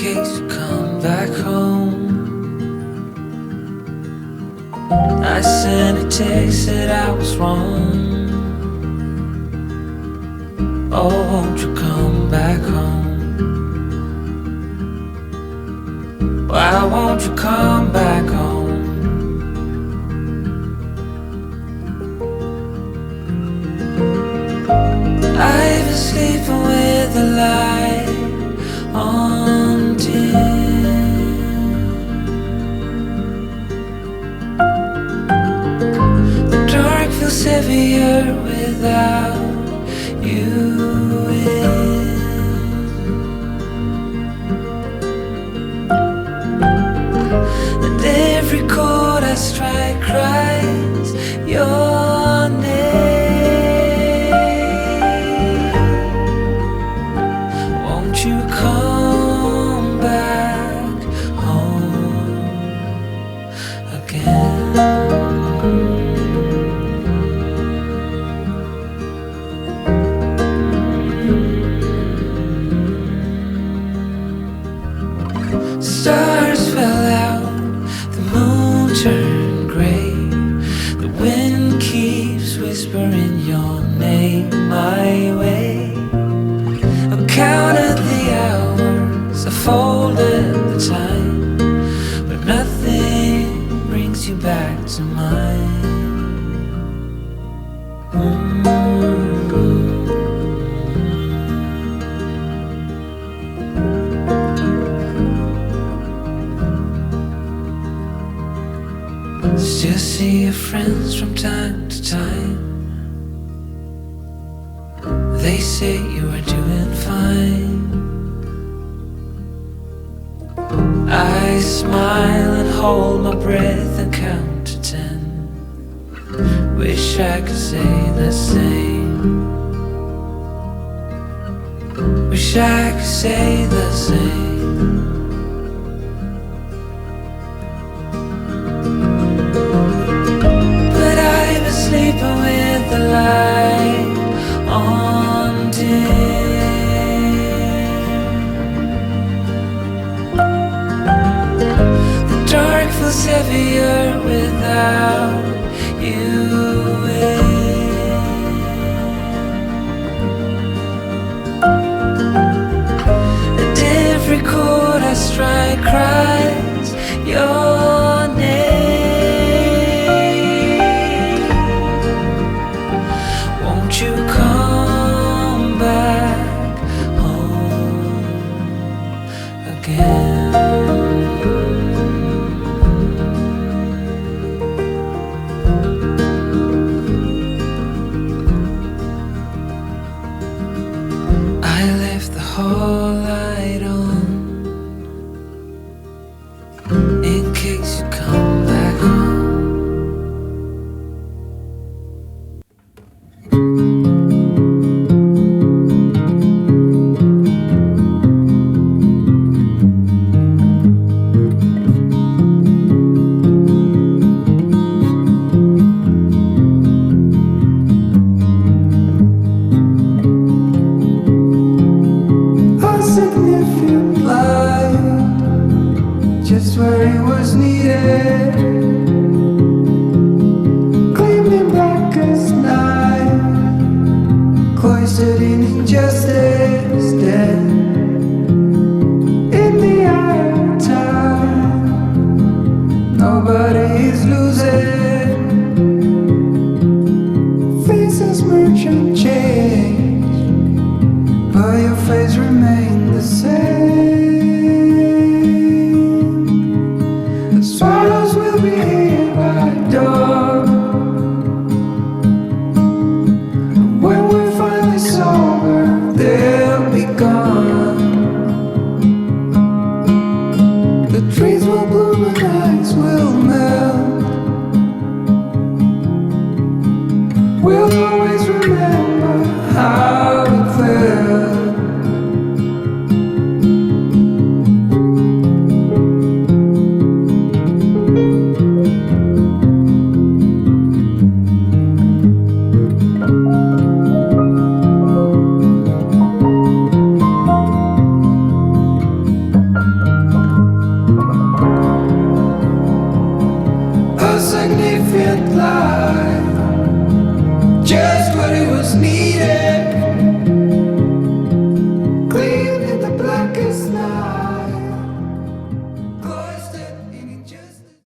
case you come back home. I sent a text that I was wrong. Oh, won't you come back home? Why won't you come back home? I've been sleeping with the light on dim. The dark feels heavier without you in. And every chord I strike cries your name. Won't you come back home again? Stars fell out, the moon turned gray. The wind keeps whispering your name my way. I counted the hours, I folded the time, but nothing brings you back to mine. Still see your friends from time to time. They say you are doing fine. I smile and hold my breath and count to 10. Wish I could say the same. Wish I could say the same. Sleeping with the light on dim. The dark feels heavier without you in. And every chord I strike cries your name. You come back home again. I left the hall light on in case you come back home. Just where it was needed, gleaming black as night, cloistered in injustice, dead in the eye of time. Nobody is losing, faces merge and change, but your face remains the same.